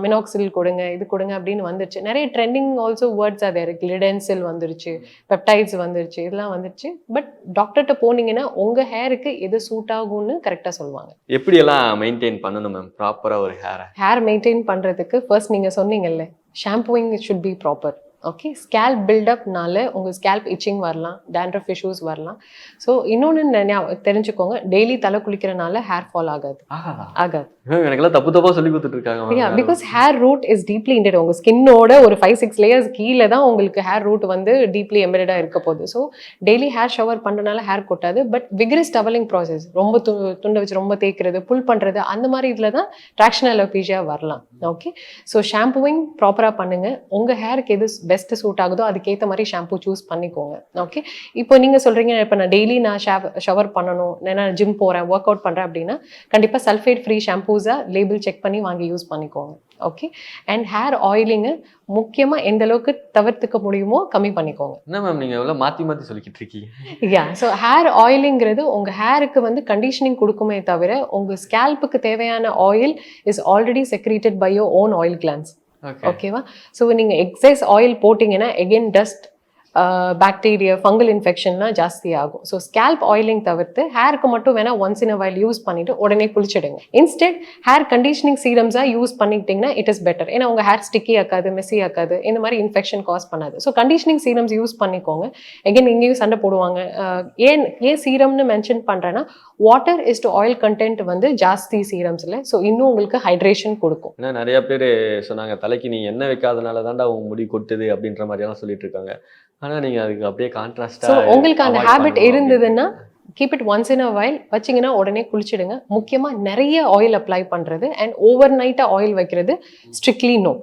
மினாக்சில் கொடுங்க, இது கொடுங்க அப்படின்னு வந்துடுச்சு. நிறைய ட்ரெண்டிங் ஆல்சோ வேர்ட்ஸ் அது இருக்குது. லிடென்சில் வந்துருச்சு, பெப்டைட்ஸ் வந்துருச்சு, இதெல்லாம் வந்துருச்சு. பட் டாக்டர்கிட்ட போனீங்கன்னா உங்கள் ஹேருக்கு எது சூட் ஆகும்னு கரெக்டாக சொல்லுவாங்க. எப்படியெல்லாம் மெயின்டைன் பண்ணணும் மேம் ப்ராப்பராக ஒரு ஹேர் மெயின்டைன் பண்ணுறதுக்கு ஃபர்ஸ்ட் நீங்கள் சொன்னீங்கல்ல, shampooing should be proper, okay. Scalp பில்டப்னால உங்கள் ஸ்கேல்ப் இச்சிங் வரலாம், டேண்ட்ரஃப் இஷ்யூஸ் வரலாம். ஸோ இன்னொன்று தெரிஞ்சுக்கோங்க, டெய்லி தலை குளிக்கிறனால ஹேர் ஃபால் ஆகாது. எனக்கெல்லாம் தப்பாக சொல்லி கொடுத்துட்டு இருக்காங்க. Because hair root is deeply embedded. உங்கள் ஸ்கின்னோட ஒரு 5-6 லேயர்ஸ் கீழே தான் உங்களுக்கு ஹேர் ரூட் டீப்லி எம்பெடடாக இருக்க போகுது. ஸோ டெய்லி ஹேர் ஷவர் பண்ணுறனால ஹேர் கொட்டாது. பட் விகரஸ் டவலிங் ப்ராசஸ், ரொம்ப துண்டை வச்சு ரொம்ப தேய்க்கிறது, புல் பண்ணுறது, அந்த மாதிரி இதில் தான் ட்ராக்ஷனல் அலோபீசியா வரலாம், ஓகே. ஸோ ஷாம்பூவிங் ப்ராப்பராக பண்ணுங்கள். உங்கள் ஹேருக்கு எது பெஸ்ட்டு சூட் ஆகுதோ அதுக்கேற்ற மாதிரி ஷாம்பூ சூஸ் பண்ணிக்கோங்க, ஓகே. இப்போ நீங்கள் சொல்கிறீங்க இப்போ நான் டெய்லி நான் ஷவர் பண்ணணும், நான் ஜிம் போகிறேன், ஒர்க் அவுட் பண்ணுறேன் அப்படின்னா கண்டிப்பாக சல்ஃபேட் ஃப்ரீ ஷாம்பூஸாக லேபிள் செக் பண்ணி வாங்கி யூஸ் பண்ணிக்கோங்க, ஓகே. அண்ட் ஹேர் ஆயிலிங்கு முக்கியமாக எந்த அளவுக்கு தவிர்த்துக்க முடியுமோ கம்மி பண்ணிக்கோங்க. என்ன மேம் நீங்கள் எவ்வளோ மாற்றி சொல்லிக்கிட்டு இருக்கீங்க? யா, ஸோ ஹேர் ஆயிலிங்கிறது உங்கள் ஹேருக்கு கண்டிஷனிங் கொடுக்குமே தவிர உங்கள் ஸ்கேல்புக்கு தேவையான oil is already secreted by your own oil glands, ஓகேவா. ஸோ நீங்கள் எக்ஸஸ் ஆயில் போட்டிங்கன்னா எகெயின் டஸ்ட் பாக்டீரியா ஃபங்கல் இன்ஃபெக்ஷன்லாம் ஜாஸ்தி ஆகும். ஸோ ஸ்கேல்ப் ஆயிலிங் தவிர்த்து ஹேருக்கு மட்டும் வேணால் once in a while use பண்ணிவிட்டு உடனே குளிச்சிடுங்க. இன்ஸ்டெட் ஹேர் கண்டிஷனிங் சீரம்ஸாக யூஸ் பண்ணிக்கிட்டிங்கன்னா இட் இஸ் பெட்டர். ஏன்னா உங்கள் ஹேர் ஸ்டிக்கி ஆக்காது, மெஸ்ஸி ஆக்காது, இந்த மாதிரி இன்ஃபெக்ஷன் காஸ் பண்ணாது. ஸோ கண்டிஷனிங் சீரம்ஸ் யூஸ் பண்ணிக்கோங்க. எகைன் இங்கேயும் சண்டை போடுவாங்க. ஏன் சீரம்னு மென்ஷன் பண்ணுறேன்னா water is to oil content வந்து ஜாஸ்தி சீரம்ஸில். ஸோ இன்னும் உங்களுக்கு ஹைட்ரேஷன் கொடுக்கும். ஏன்னா நிறைய பேர் சொன்னாங்க தலைக்கு நீ எண்ணெய் வைக்காதனால தான்டா உன் முடி கொட்டுது அப்படின்ற மாதிரியெல்லாம் சொல்லிட்டு இருக்காங்க. ஆனால் நீங்கள் அதுக்கு அப்படியே கான்ட்ராஸ்டாக ஸோ உங்களுக்கு அந்த ஹேபிட் இருந்ததுன்னா keep it once in a while வச்சிங்கன்னா உடனே குளிச்சிடுங்க. முக்கியமாக நிறைய ஆயில் அப்ளை பண்ணுறது அண்ட் ஓவர் நைட்டாக ஆயில் வைக்கிறது strictly no.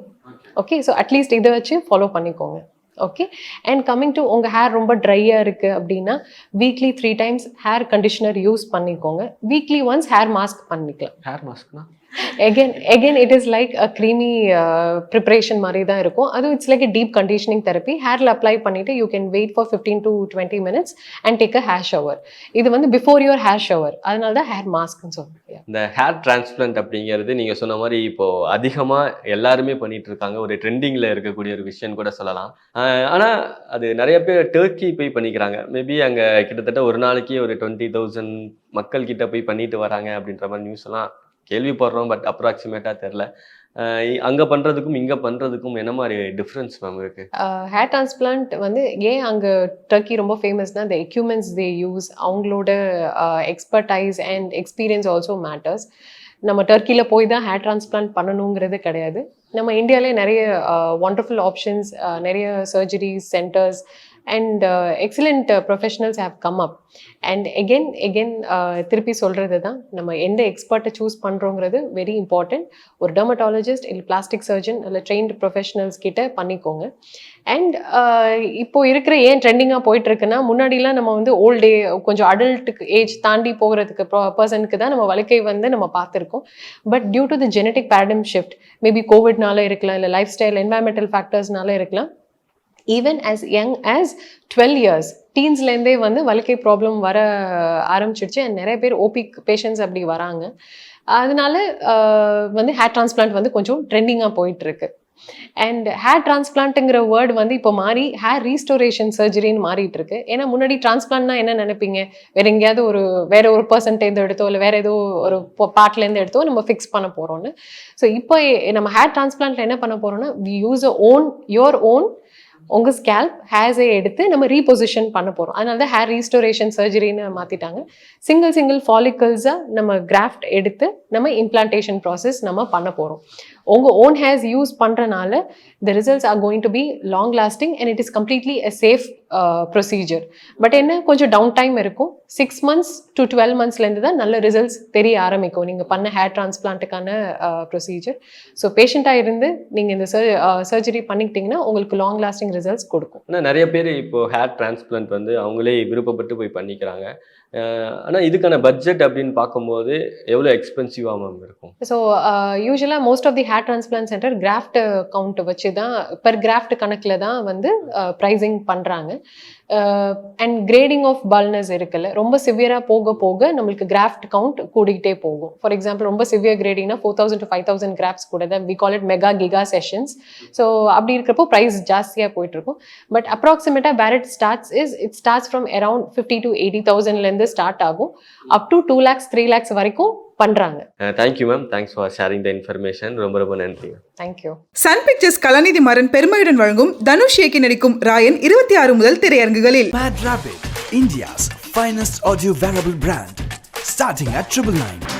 Okay, so at least இதை வச்சு ஃபாலோ பண்ணிக்கோங்க. ஓகே, அண்ட் கம்மிங் டு உங்கள் ஹேர் ரொம்ப ட்ரையாக இருக்குது அப்படின்னா weekly 3 times hair conditioner use பண்ணிக்கோங்க. வீக்லி ஒன்ஸ் ஹேர் மாஸ்க் பண்ணிக்கலாம். ஹேர் மாஸ்க்னா again it is like a creamy preparation மாதிரி தான் இருக்கும். அது it's like a deep conditioning therapy. ஹேரில் அப்ளை பண்ணிவிட்டு you can wait for 15 to 20 minutes and take a hair shower. இது வந்து பிஃபோர் யுவர் ஹேர் ஷவர், அதனால தான் ஹேர் மாஸ்க்னு சொல்லுவாங்க. இந்த ஹேர் டிரான்ஸ்பிளான்ட் அப்படிங்கிறது நீங்கள் சொன்ன மாதிரி இப்போ அதிகமாக எல்லாருமே பண்ணிட்டு இருக்காங்க. ஒரு ட்ரெண்டிங்கில் இருக்கக்கூடிய ஒரு விஷயம் கூட சொல்லலாம். ஆனால் அது நிறைய பேர் டர்க்கி போய் பண்ணிக்கிறாங்க. மேபி அங்கே கிட்டத்தட்ட ஒரு நாளைக்கு ஒரு 20,000 மக்கள் கிட்ட போய் பண்ணிட்டு வராங்க அப்படின்ற மாதிரி நியூஸ் எல்லாம் கேள்விப்படுறோம். பட் அப்ராக்சிமேட்டாக தெரில. அங்கே பண்ணுறதுக்கும் இங்கே பண்ணுறதுக்கும் என்ன மாதிரி டிஃப்ரென்ஸ் மேம் இருக்கு? ஹேர் டிரான்ஸ்பிளான்ட் வந்து ஏன் அங்கே டர்க்கி ரொம்ப ஃபேமஸ்னா the equipments they use, அவங்களோட expertise and experience also matters. நம்ம டர்க்கியில் போய் தான் ஹேர் டிரான்ஸ்பிளான்ட் பண்ணணுங்கிறது கிடையாது. நம்ம இந்தியாவிலே நிறைய ஒண்டர்ஃபுல் ஆப்ஷன்ஸ், நிறைய surgeries centres and excellent professionals have come up. And again திருப்பி சொல்கிறது தான், நம்ம எந்த எக்ஸ்பர்ட்டை சூஸ் பண்ணுறோங்கிறது வெரி இம்பார்ட்டண்ட். ஒரு டெர்மட்டாலஜிஸ்ட் இல்லை பிளாஸ்டிக் சர்ஜன் இல்லை ட்ரெயின்டு ப்ரொஃபஷனல்ஸ் கிட்ட பண்ணிக்கோங்க. அண்ட் இப்போ இருக்கிற ஏன் ட்ரெண்டிங்காக போயிட்டுருக்குன்னா, முன்னாடிலாம் நம்ம வந்து ஓல்டே கொஞ்சம் அடல்ட்டுக்கு ஏஜ் தாண்டி போகிறதுக்கு பர்சனுக்கு தான் நம்ம வலிக்கை வந்து நம்ம பார்த்துருக்கோம். But due to the genetic paradigm shift, maybe கோவிட்னால இருக்கலாம், இல்லை லைஃப் ஸ்டைல் என்வாயர்மெண்டல் ஃபேக்டர்ஸ்னால இருக்கலாம், even as young as 12 years டீன்ஸ்லேருந்தே வந்து வலிக்கை ப்ராப்ளம் வர ஆரம்பிச்சிடுச்சு. அண்ட் நிறைய பேர் ஓபி பேஷண்ட்ஸ் அப்படி வராங்க. அதனால வந்து ஹேர் டிரான்ஸ்பிளான்ட் வந்து கொஞ்சம் ட்ரெண்டிங்காக போயிட்டுருக்கு. அண்ட் ஹேர் டிரான்ஸ்பிளான்ட்டுங்கிற வேர்டு வந்து இப்போ மாறி ஹேர் ரீஸ்டோரேஷன் சர்ஜரின்னு மாறிட்டு இருக்கு. ஏன்னா முன்னாடி டிரான்ஸ்பிளான்ட்னா என்ன நினைப்பீங்க, வேற ஒரு பர்சன்டேருந்து எடுத்தோ இல்லை வேற ஏதோ ஒரு பார்ட்லேருந்து எடுத்தோ நம்ம ஃபிக்ஸ் பண்ண போகிறோன்னு. ஸோ இப்போ நம்ம ஹேர் டிரான்ஸ்பிளான்ட்ல என்ன பண்ண போகிறோம்னா, வி யூஸ் யோர் ஓன் உங்கள் ஸ்கேல்ப் ஹேர்ஸை எடுத்து நம்ம ரீபொசிஷன் பண்ண போகிறோம். அதனால தான் ஹேர் ரீஸ்டோரேஷன் சர்ஜரின்னு மாற்றிட்டாங்க. சிங்கிள் ஃபாலிக்கல்ஸாக நம்ம கிராஃப்ட் எடுத்து நம்ம இம்ப்ளான்டேஷன் ப்ராசஸ் நம்ம பண்ண போகிறோம். உங்கள் ஓன் ஹேர்ஸ் யூஸ் பண்ணுறனால the results are going to be long lasting and it is completely a safe procedure. But என்ன கொஞ்சம் டவுன் டைம் இருக்கும். 6 months to 12 monthsலேருந்து தான் நல்ல ரிசல்ட்ஸ் தெரிய ஆரம்பிக்கும் நீங்கள் பண்ண ஹேர் டிரான்ஸ்பிளான்ட்டுக்கான ப்ரொசீஜர். ஸோ பேஷண்ட்டாக இருந்து நீங்கள் இந்த சர்ஜரி பண்ணிக்கிட்டிங்கன்னா உங்களுக்கு லாங் லாஸ்டிங் ரிசல்ட்ஸ் கொடுக்கும். ஆனால் நிறைய பேர் இப்போ ஹேர் டிரான்ஸ்பிளான்ட் வந்து அவங்களே விருப்பப்பட்டு போய் பண்ணிக்கிறாங்க. ஆனால் இதுக்கான பட்ஜெட் அப்படின்னு பார்க்கும்போது எவ்வளோ எக்ஸ்பென்சிவாக மேம் இருக்கும்? ஸோ யூஸ்வலாக most of the hair transplant center graft count வச்சு தான் பெர் கிராஃப்ட் கணக்கில் தான் வந்து ப்ரைஸிங் பண்ணுறாங்க. அண்ட் கிரேடிங் ஆஃப் பல்னஸ் இருக்குல்ல, ரொம்ப சிவியராக போக போக நம்மளுக்கு கிராஃப்ட் கவுண்ட் கூடிக்கிட்டே போகும். ஃபார் எக்ஸாம்பிள் ரொம்ப சிவியர் கிரேடிங்னா 4,000 to 5,000 கிராஃப்ட்ஸ் கூட தான் we call it mega giga sessions. So அப்படி இருக்கிறப்போ ப்ரைஸ் ஜாஸ்தியாக போயிட்டுருக்கும். பட் அப்ராக்சிமேட்டாக where it starts from around 50,000 to 80,000 start ஆகும். அப் டு 2 lakhs 3 lakhs வரைக்கும் பண்றாங்க. Thank you ma'am, thanks for sharing the information. ரொம்ப நன்றி. Thank you. Sun Pictures Kalanithi Maran பெருமையுடன் வழங்கும் தனுஷ் இயக்கி நடிக்கும் ராயன் 26 முதல் திரையரங்குகளில். Mad Rabbit, India's finest audio wearable brand, starting at 999.